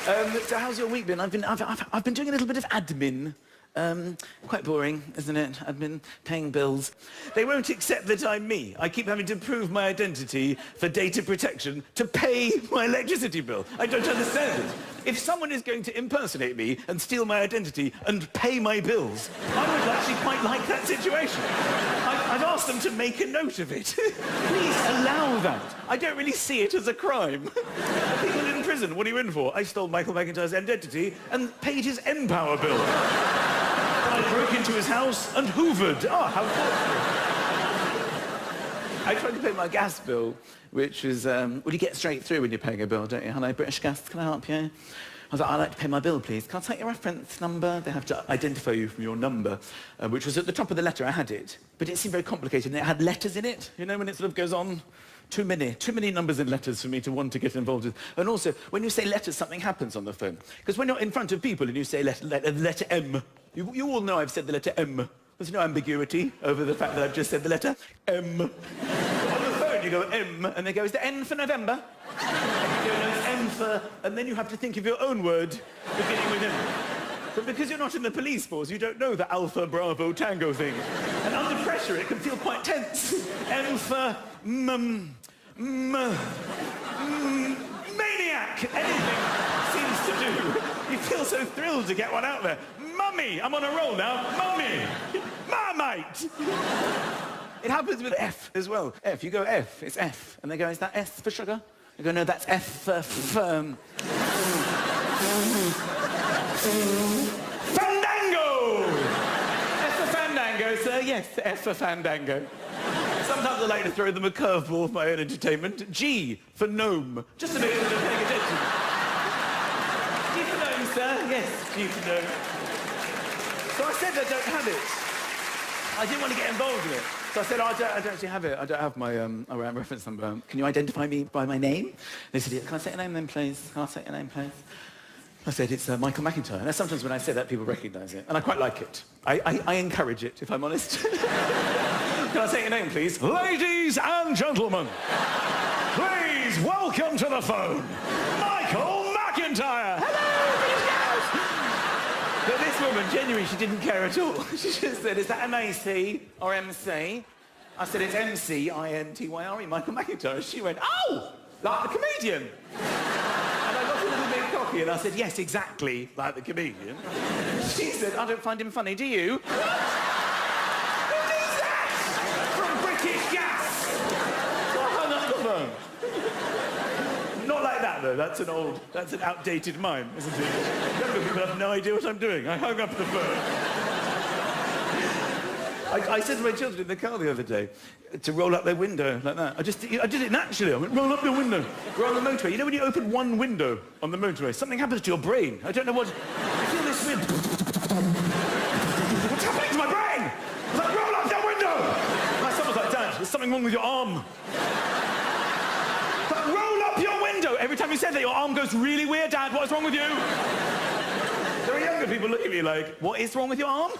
So how's your week been? I've been doing a little bit of admin. Quite boring, isn't it? I've been paying bills. They won't accept that I'm me. I keep having to prove my identity for data protection to pay my electricity bill. I don't understand it. If someone is going to impersonate me and steal my identity and pay my bills, I would actually quite like that situation. I've asked them to make a note of it. Please allow that. I don't really see it as a crime. People in prison, what are you in for? I stole Michael McIntyre's identity and paid his Empower bill. I broke into his house and hoovered. Oh, how thoughtful. I tried to pay my gas bill, which is, well, you get straight through when you're paying a bill, don't you? Hello, British Gas, can I help you? I was like, I'd like to pay my bill, please. Can I take your reference number? They have to identify you from your number, which was at the top of the letter. I had it, but it seemed very complicated, and it had letters in it. You know, when it sort of goes on, too many numbers and letters for me to want to get involved with. And also, when you say letters, something happens on the phone. Because when you're in front of people and you say letter M, you all know I've said the letter M. There's no ambiguity over the fact that I've just said the letter M. On the phone, you go M, and they go, is the N for November? And you go, no, it's M for... And then you have to think of your own word beginning with M. But because you're not in the police force, you don't know the Alpha, Bravo, Tango thing. And under pressure, it can feel quite tense. M for... maniac! Anything seems to do. You feel so thrilled to get one out there. Mummy! I'm on a roll now. Mummy! Marmite! It happens with F as well. F, you go F, it's F. And they go, is that S for sugar? You go, no, that's F for Fandango! F for Fandango, sir. Yes, F for Fandango. Sometimes I like to throw them a curveball for my own entertainment. G for gnome, just to make sure they're paying attention. G for gnome, sir. Yes, G for gnome. So I said I don't have it. I didn't want to get involved with it. So I said, oh, I don't actually have it. I don't have my reference number. Can you identify me by my name? They said, can I say your name then, please? Can I say your name, please? I said, it's Michael McIntyre. And sometimes when I say that, people recognise it. And I quite like it. I encourage it, if I'm honest. Can I say your name, please? Ladies and gentlemen, please welcome to the phone, Michael McIntyre. Hello, but this woman, genuinely, she didn't care at all. She just said, is that M-A-C or M-C? I said, it's M-C-I-N-T-Y-R-E, Michael McIntyre. She went, oh, like the comedian. And I got a little bit cocky and I said, yes, exactly like the comedian. She said, I don't find him funny, do you? Not like that, though. That's an outdated mime, isn't it? Younger people have no idea what I'm doing. I hung up the phone. I said to my children in the car the other day to roll up their window like that. I did it naturally. I went, roll up your window. We're on the motorway. You know when you open one window on the motorway, something happens to your brain. I don't know what... I feel this weird... What's happening to my brain? I was like, roll up your window! My son was like, Dad, there's something wrong with your arm. Every time you said that, your arm goes really weird, Dad. What's wrong with you? There are younger people looking at me like, what is wrong with your arm?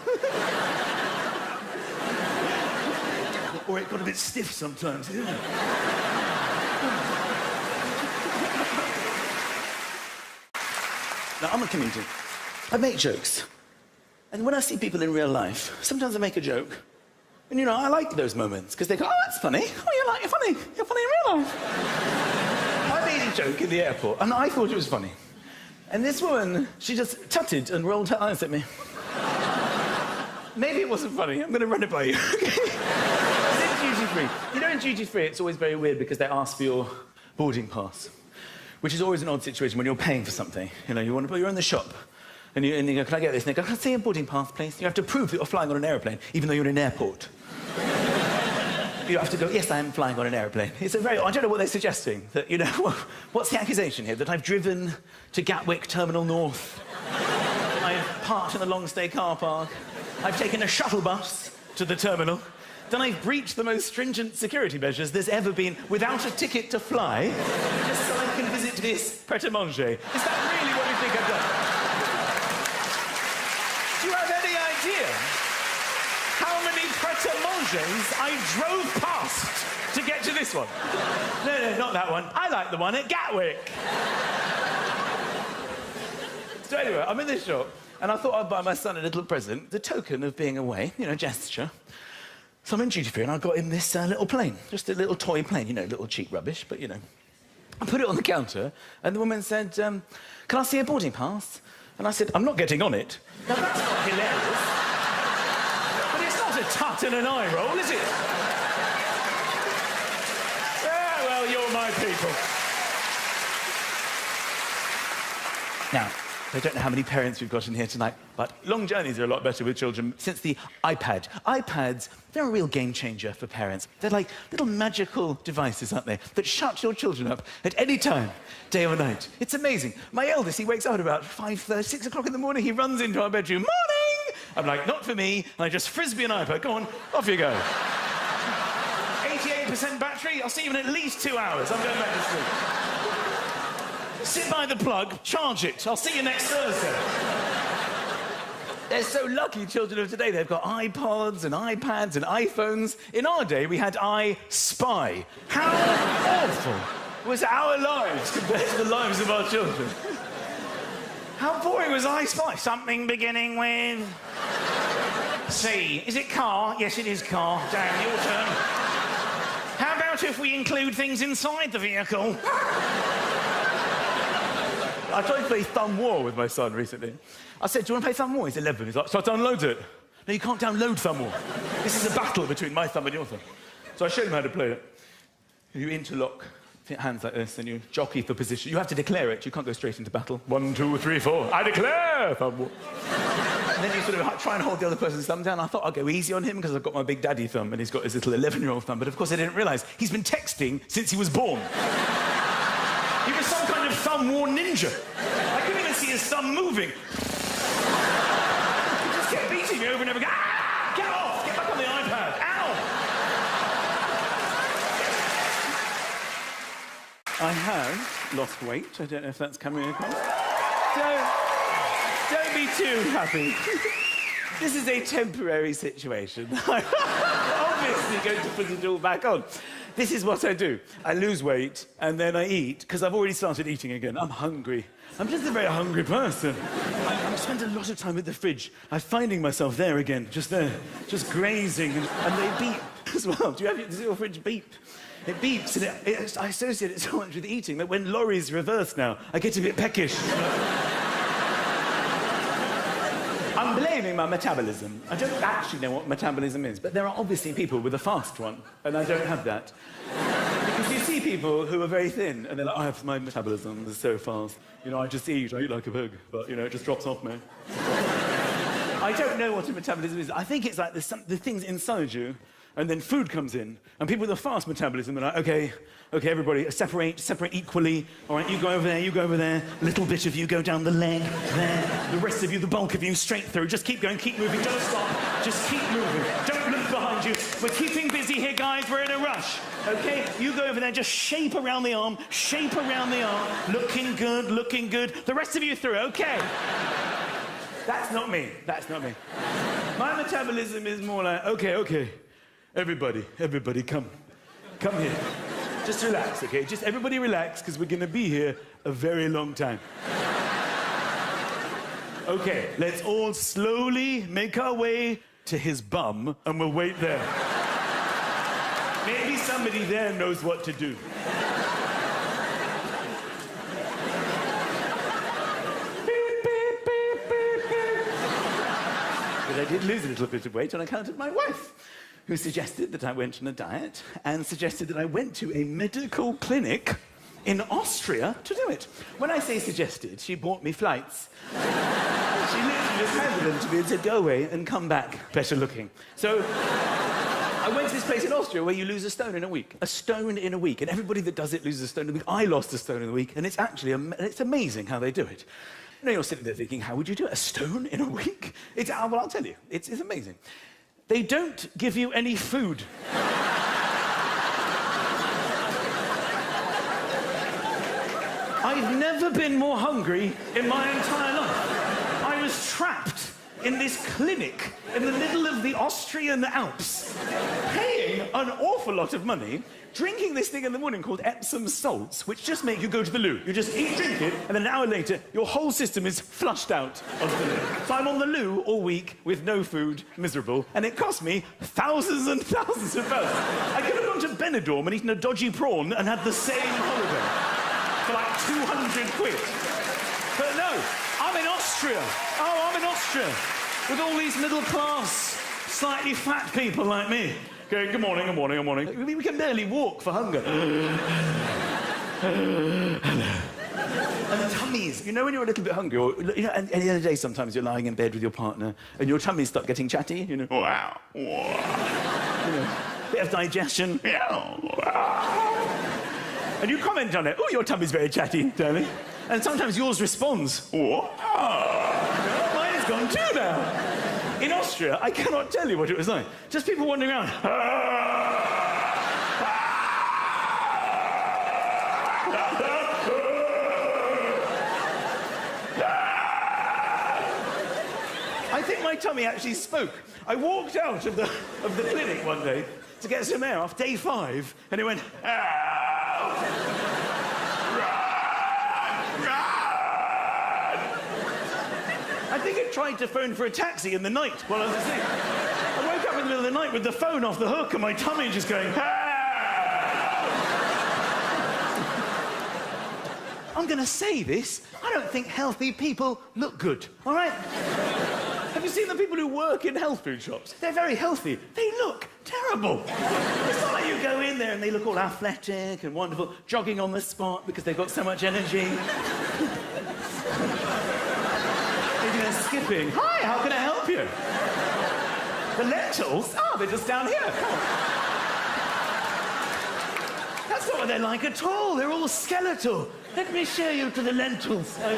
Or it got a bit stiff sometimes, didn't it? Now, I'm a comedian. I make jokes. And when I see people in real life, sometimes I make a joke. And, you know, I like those moments, because they go, oh, that's funny. Oh, you're funny. You're funny in real life. I made a joke in the airport, and I thought it was funny. And this woman, she just tutted and rolled her eyes at me. Maybe it wasn't funny. I'm going to run it by you, okay? It's in duty-free. You know, in duty-free, it's always very weird because they ask for your boarding pass, which is always an odd situation when you're paying for something. You know, you're in the shop, and you go, can I get this? And they go, can I see your boarding pass, please? You have to prove that you're flying on an aeroplane, even though you're in an airport. You have to go, yes, I am flying on an aeroplane. It's a very... I don't know what they're suggesting. That, you know, what's the accusation here? That I've driven to Gatwick Terminal North. I've parked in the long-stay car park. I've taken a shuttle bus to the terminal. Then I've breached the most stringent security measures there's ever been without a ticket to fly, just so I can visit this pret-a-manger. Is that really what you think I've done? Do you have any idea how many pret-a-mangers I drove past to get to this one? No, not that one. I like the one at Gatwick. So anyway, I'm in this shop, and I thought I'd buy my son a little present, the token of being away, you know, gesture. So I'm in duty-free, and I got him this little plane, just a little toy plane, you know, little cheap rubbish, but, you know. I put it on the counter, and the woman said, can I see a boarding pass? And I said, I'm not getting on it. Now, that's not hilarious. But it's not a tut and an eye roll, is it? Yeah, well, you're my people. Now, I don't know how many parents we've got in here tonight, but long journeys are a lot better with children since the iPad. iPads, they're a real game changer for parents. They're like little magical devices, aren't they, that shut your children up at any time, day or night. It's amazing. My eldest, he wakes up at about 5:30, 6 o'clock in the morning, he runs into our bedroom, morning! I'm like, not for me, and I just frisbee an iPad. Go on, off you go. 88% battery, I'll see you in at least 2 hours. I'm going back to sleep. Sit by the plug, charge it. I'll see you next Thursday. They're so lucky, children of today. They've got iPods and iPads and iPhones. In our day, we had I Spy. How awful was our lives compared to the lives of our children? How boring was I Spy? Something beginning with C. Is it car? Yes, it is car. Damn, your turn. How about if we include things inside the vehicle? I tried to play Thumb War with my son recently. I said, do you want to play Thumb War? He's 11. He's like, so I download it. No, you can't download Thumb War. This is a battle between my thumb and your thumb. So I showed him how to play it. You interlock hands like this, and you jockey for position. You have to declare it. You can't go straight into battle. 1, 2, 3, 4. I declare Thumb War. And then you sort of try and hold the other person's thumb down. I thought I'd go easy on him because I've got my big daddy thumb and he's got his little 11-year-old thumb. But of course I didn't realise he's been texting since he was born. He was some kind of thumb war ninja. I couldn't even see his thumb moving. He just kept beating me over and over again. Ah! Get off! Get back on the iPad! Ow! I have lost weight. I don't know if that's coming across. Don't be too happy. This is a temporary situation. I'm obviously going to put it all back on. This is what I do. I lose weight, and then I eat, because I've already started eating again. I'm hungry. I'm just a very hungry person. I spend a lot of time at the fridge. I'm finding myself there again, just there, just grazing, and they beep as well. Does your fridge beep? It beeps, and I associate it so much with eating that when lorries reverse now, I get a bit peckish. I'm blaming my metabolism. I don't actually know what metabolism is, but there are obviously people with a fast one, and I don't have that. Because you see people who are very thin, and they're like, my metabolism is so fast. You know, I eat like a pig, but, you know, it just drops off me. I don't know what a metabolism is. I think it's like the things inside you, and then food comes in, and people with a fast metabolism are like, okay, everybody, separate equally. All right, you go over there, a little bit of you go down the leg, there. The rest of you, the bulk of you, straight through. Just keep going, keep moving, don't stop. Just keep moving. Don't look behind you. We're keeping busy here, guys. We're in a rush, okay? You go over there, just shape around the arm, Looking good, looking good. The rest of you through, okay? That's not me. My metabolism is more like, okay. Everybody, come here. Just relax, okay? Just everybody relax, because we're gonna be here a very long time. Okay, let's all slowly make our way to his bum, and we'll wait there. Maybe somebody there knows what to do. But I did lose a little bit of weight on account of my wife, who suggested that I went on a diet and suggested that I went to a medical clinic in Austria to do it. When I say suggested, she bought me flights. She literally just handed them to me and said, go away and come back better looking. So I went to this place in Austria where you lose a stone in a week. A stone in a week. And everybody that does it loses a stone in a week. I lost a stone in a week, and it's actually, it's amazing how they do it. You know, you're sitting there thinking, how would you do it? A stone in a week? Well, I'll tell you, it's amazing. They don't give you any food. I've never been more hungry in my entire life. I was trapped in this clinic in the middle of the Austrian Alps, paying an awful lot of money drinking this thing in the morning called Epsom salts, which just make you go to the loo. You just eat, drink it, and then an hour later, your whole system is flushed out of the loo. So I'm on the loo all week with no food, miserable, and it cost me thousands and thousands of pounds. I could have gone to Benidorm and eaten a dodgy prawn and had the same holiday for like 200 quid. But no, I'm in Austria. Oh, I'm in Austria with all these middle-class, slightly fat people like me. Okay, good morning, good morning, good morning. We can barely walk for hunger. Hello. And tummies. You know when you're a little bit hungry, or you know, and the other day sometimes you're lying in bed with your partner and your tummies start getting chatty, you know. Wow. You know, bit of digestion. And you comment on it. Oh, your tummy's very chatty, darling. And sometimes yours responds. Mine is gone too now. In Austria, I cannot tell you what it was like. Just people wandering around. I think my tummy actually spoke. I walked out of the clinic one day to get some air off day 5, and it went. I think it tried to phone for a taxi in the night while I was asleep. I woke up in the middle of the night with the phone off the hook and my tummy just going, I'm going to say this. I don't think healthy people look good, all right? Have you seen the people who work in health food shops? They're very healthy. They look terrible. It's not like you go in there and they look all athletic and wonderful, jogging on the spot because they've got so much energy. Skipping. Hi, how can I help you? The lentils? Oh, they're just down here. Come on. That's not what they're like at all. They're all skeletal. Let me show you to the lentils. I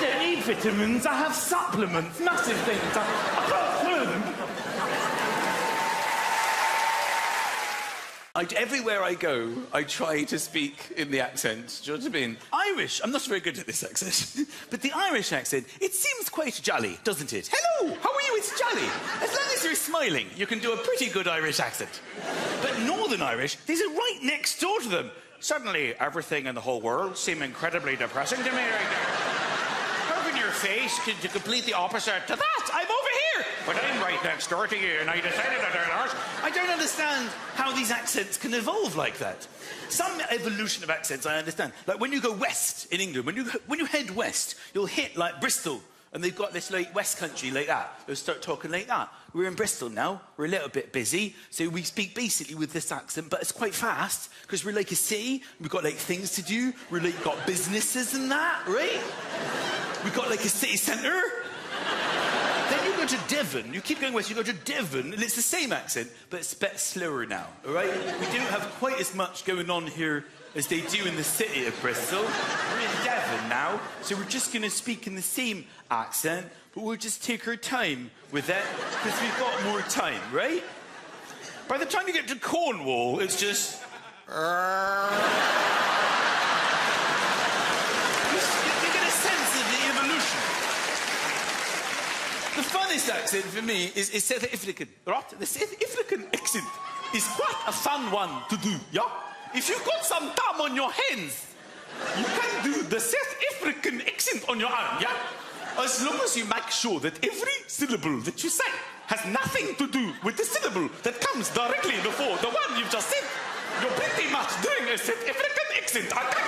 don't need vitamins. I have supplements, massive things. I can't swallow them. Everywhere I go, I try to speak in the accent. Do you know what I mean? Irish. I'm not very good at this accent. But the Irish accent, it seems quite jolly, doesn't it? Hello, how are you? It's jolly. As long as you're smiling, you can do a pretty good Irish accent. But Northern Irish, these are right next door to them. Suddenly, everything in the whole world seemed incredibly depressing to me right now. Open your face to complete the opposite to that. I'm over here. But I'm right next door to you, and I decided that they're ours. I don't understand how these accents can evolve like that. Some evolution of accents I understand. Like when you go west in England, when you head west, you'll hit like Bristol, and they've got this like West Country like that. They'll start talking like that. We're in Bristol now. We're a little bit busy, so we speak basically with this accent, but it's quite fast because we're like a city. We've got like things to do. We're like got businesses and that, right? We've got like a city centre. Then you go to Devon, you keep going west, you go to Devon, and it's the same accent, but it's a bit slower now, all right? We don't have quite as much going on here as they do in the city of Bristol. We're in Devon now, so we're just going to speak in the same accent, but we'll just take our time with it, because we've got more time, right? By the time you get to Cornwall, it's just... The funniest accent for me is South African, right? The South African accent is quite a fun one to do, yeah? If you've got some time on your hands, you can do the South African accent on your own, yeah? As long as you make sure that every syllable that you say has nothing to do with the syllable that comes directly before the one you've just said, you're pretty much doing a South African accent, okay?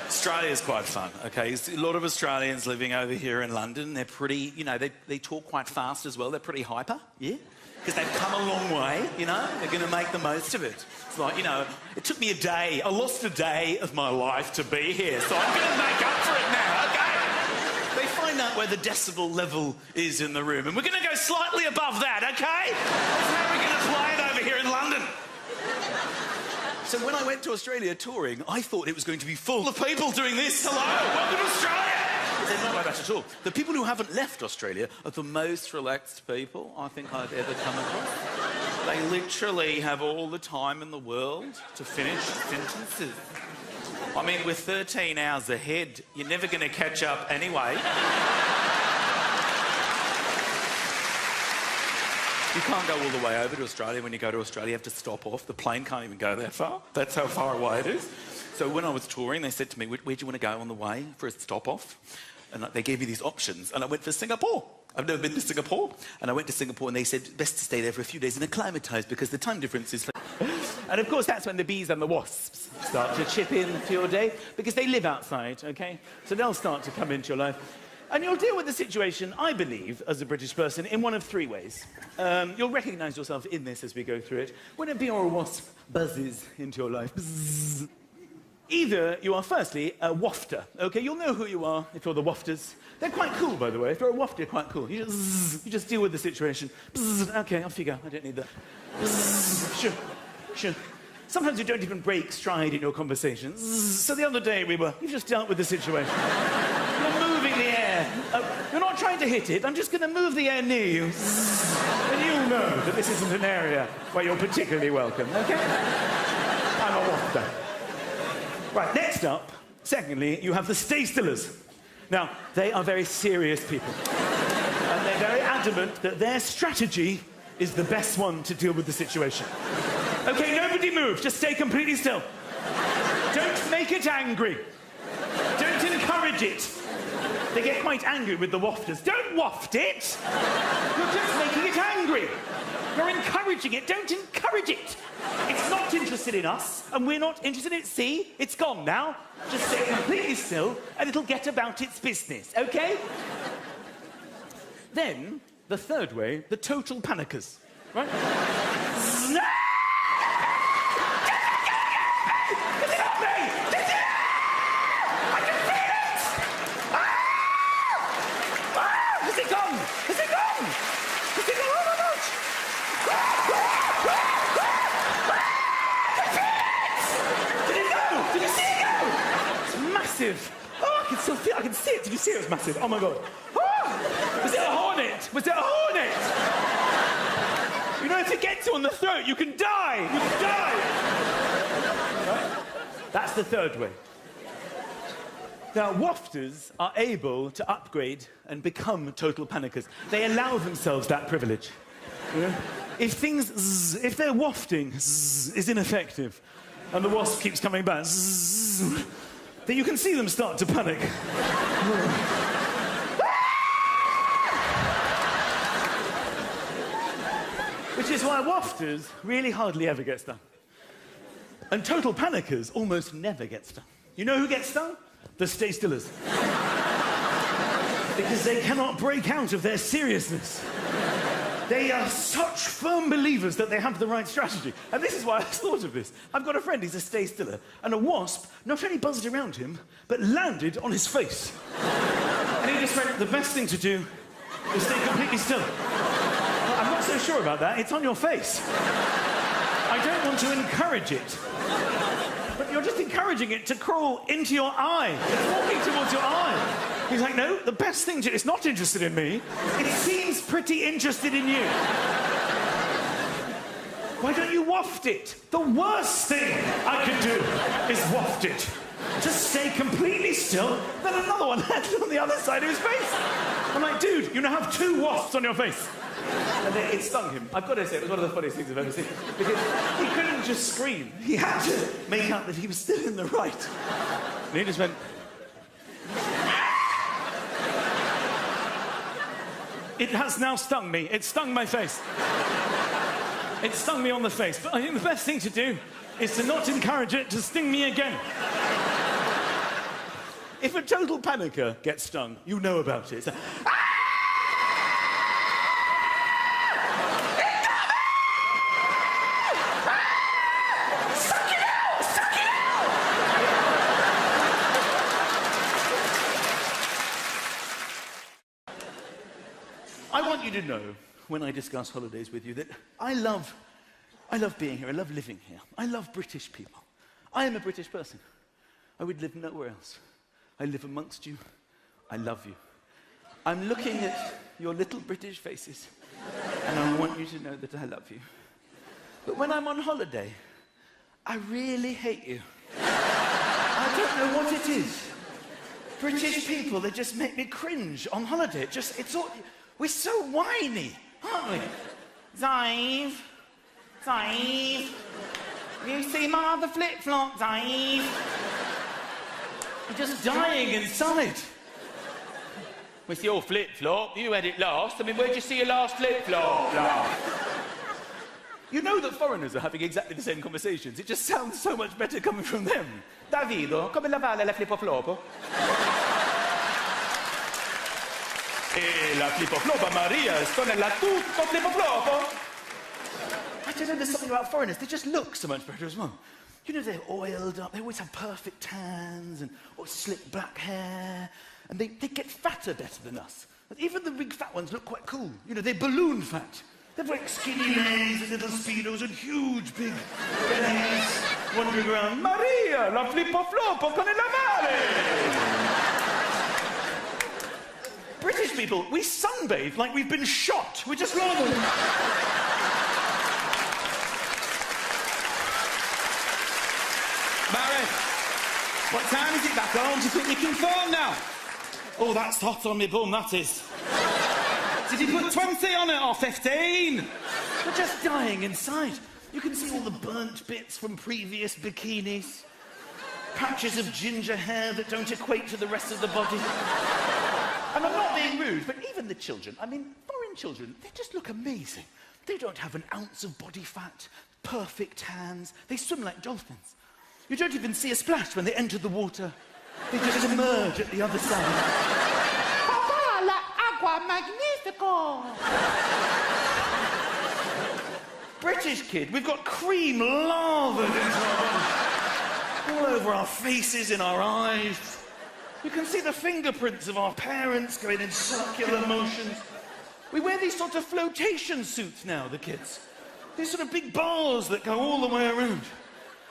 Australia's quite fun, okay? There's a lot of Australians living over here in London. They're pretty, you know, they talk quite fast as well. They're pretty hyper, yeah? Because they've come a long way, you know? They're going to make the most of it. It's like, you know, it took me a day. I lost a day of my life to be here, so I'm going to make up for it now, okay? They find out where the decibel level is in the room, and we're going to go slightly above that, okay? That's how we're going to play it over here in London. So when I went to Australia touring, I thought it was going to be full of people doing this. Hello, welcome to Australia. They're not like that at all. The people who haven't left Australia are the most relaxed people I think I've ever come across. They literally have all the time in the world to finish sentences. I mean, with 13 hours ahead, you're never going to catch up anyway. You can't go all the way over to Australia. When you go to Australia, you have to stop off. The plane can't even go that far. That's how far away it is. So when I was touring, they said to me, where do you want to go on the way for a stop-off? And they gave me these options, and I went for Singapore. I've never been to Singapore. And I went to Singapore, and they said, best to stay there for a few days and acclimatise, because the time difference is... And, of course, that's when the bees and the wasps start to chip in to your day, because they live outside, OK? So they'll start to come into your life. And you'll deal with the situation, I believe, as a British person, in one of three ways. You'll recognise yourself in this as we go through it. When a bee or a wasp buzzes into your life, bzzz. Either you are, firstly, a wafter, OK? You'll know who you are if you're the wafters. They're quite cool, by the way. If you're a wafter, you're quite cool. You just deal with the situation. Bzzz. OK, off you go. I don't need that. Bzzz. Sure, sure. Sometimes you don't even break stride in your conversations. So the other day you've just dealt with the situation. You're moving the air. You're not trying to hit it. I'm just going to move the air near you. And you'll know that this isn't an area where you're particularly welcome, OK? I'm a wafter. Right, next up, secondly, you have the stay-stillers. Now, they are very serious people. And they're very adamant that their strategy is the best one to deal with the situation. OK, nobody move. Just stay completely still. Don't make it angry. Don't encourage it. They get quite angry with the wafters. Don't waft it. You're just making it angry. You're encouraging it. Don't encourage it. It's not interested in us, and we're not interested in it. See? It's gone now. Just stay completely still, and it'll get about its business, OK? Then, the third way, the total panickers. Right? No! Oh, I can see it. Did you see it? It was massive. Oh, my God. Oh, was it a hornet? Was it a hornet? You know, if it gets you on the throat, you can die. You can die. Right? That's the third way. Now, wafters are able to upgrade and become total panickers. They allow themselves that privilege. You know? If they're wafting, is ineffective, and the wasp keeps coming back, then you can see them start to panic. Which is why wafters really hardly ever get stung. And total panickers almost never get stung. You know who gets stung? The stay-stillers. Because they cannot break out of their seriousness. They are such firm believers that they have the right strategy. And this is why I thought of this. I've got a friend, he's a stay-stiller, and a wasp not only buzzed around him, but landed on his face. And he just went, the best thing to do is stay completely still. Well, I'm not so sure about that. It's on your face. I don't want to encourage it. But you're just encouraging it to crawl into your eye. It's walking towards your eye. He's like, no, the best thing to... It's not interested in me. It seems pretty interested in you. Why don't you waft it? The worst thing I could do is waft it. Just stay completely still, then another one landed on the other side of his face. I'm like, dude, you now have 2 wasps on your face. And then it stung him. I've got to say, it was one of the funniest things I've ever seen. Because he couldn't just scream. He had to make out that he was still in the right. And he just went... It has now stung me. It stung my face. It stung me on the face. But I think the best thing to do is to not encourage it to sting me again. If a total panicker gets stung, you know about it. It's a, I want you to know, when I discuss holidays with you, that I love being here. I love living here. I love British people. I am a British person. I would live nowhere else. I live amongst you. I love you. I'm looking at your little British faces, and I want you to know that I love you. But when I'm on holiday, I really hate you. I don't know what it is. British people, they just make me cringe on holiday. It's all... We're so whiny, aren't we? Dave. Dave. You see my other flip-flop, Dave? I'm just dying inside. It's your flip-flop. You had it last. I mean, where'd you see your last flip-flop? You know that foreigners are having exactly the same conversations. It just sounds so much better coming from them. Davido, come lavare la flip-flop? E la flip-flop, Maria, sto nella tutto flip-flop. I don't know, there's something about foreigners. They just look so much better as well. You know, they're oiled up. They always have perfect tans and slick black hair. And they get fatter better than us. Even the big fat ones look quite cool. You know, they're balloon fat. They've like skinny legs and little speedos and huge big bellies wandering around. Maria, la flip-flop con il lavare. British people, we sunbathe like we've been shot. We're just normal. Barry, what time is it back on? Do you think you can phone now? Oh, that's hot on me bum, that is. Did you put 20 on it or 15? We're just dying inside. You can see all the burnt bits from previous bikinis. Patches of ginger hair that don't equate to the rest of the body. And I'm not being rude, but even the children, I mean, foreign children, they just look amazing. They don't have an ounce of body fat, perfect hands. They swim like dolphins. You don't even see a splash when they enter the water. They just emerge at the other side. Papa, la agua magnifico! British kid, we've got cream lathered into our body. All over our faces, in our eyes. You can see the fingerprints of our parents going in circular motions. We wear these sort of flotation suits now, the kids. These sort of big bars that go all the way around.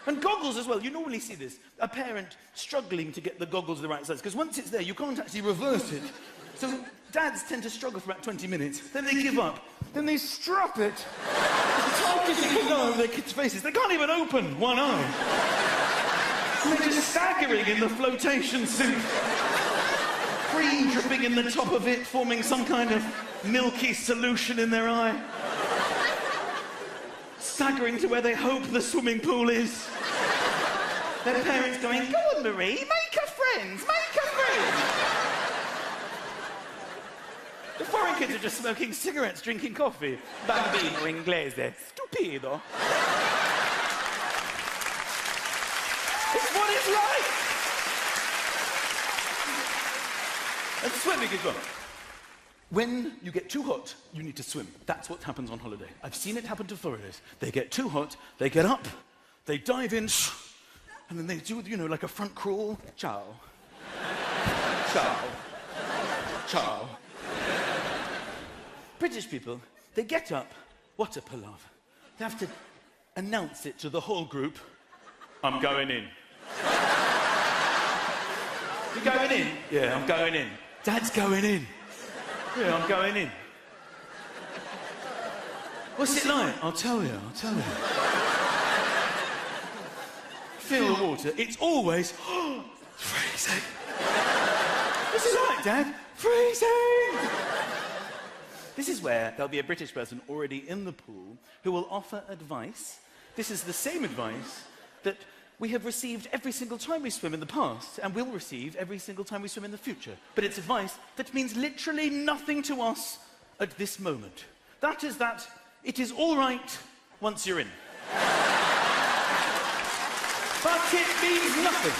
And goggles as well. You normally see this. A parent struggling to get the goggles the right size. Because once it's there, you can't actually reverse it. So dads tend to struggle for about 20 minutes. Then they give up. Then they strap it as tight as they can go over their kids' faces. They can't even open one eye. And they're just staggering in the flotation suit. Cream dripping in the top of it, forming some kind of milky solution in their eye. Staggering to where they hope the swimming pool is. Their parents going, go on, Marie, make her friends, make her friends. The foreign kids are just smoking cigarettes, drinking coffee. Bambino inglese, stupido. It's what it's like. And swimming as well. When you get too hot, you need to swim. That's what happens on holiday. I've seen it happen to foreigners. They get too hot, they get up, they dive in, and then they do, you know, like a front crawl. Ciao. Ciao. Ciao. British people, they get up. What a palaver. They have to announce it to the whole group. I'm going in. You going in? Yeah, I'm going in. Dad's going in. Yeah, I'm going in. What's it like? I'll tell you, I'll tell you. Feel the water. It's always freezing. What's it like, Dad? Freezing! This is where there'll be a British person already in the pool who will offer advice. This is the same advice that we have received every single time we swim in the past and will receive every single time we swim in the future. But it's advice that means literally nothing to us at this moment. That is that it is all right once you're in. But it means nothing.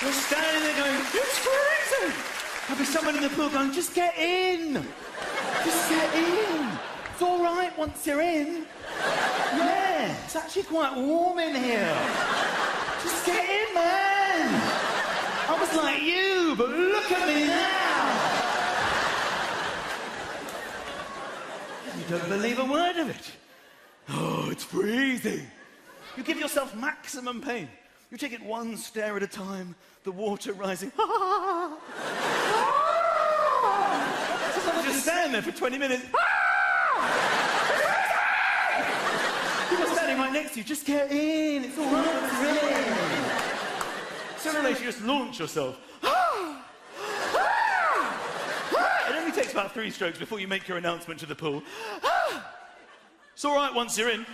You're standing there going, it's freezing! There'll be someone in the pool going, just get in! Just get in! It's all right once you're in. Yeah, it's actually quite warm in here. Just get in, man. I was like you, but look at me now. You don't believe a word of it. Oh, it's freezing. You give yourself maximum pain. You take it one stare at a time, the water rising. Just stand there for 20 minutes. People standing right next to you, just get in, it's all right, it's in. Sooner or later, you just launch yourself. It only takes about 3 strokes before you make your announcement to the pool. It's all right once you're in.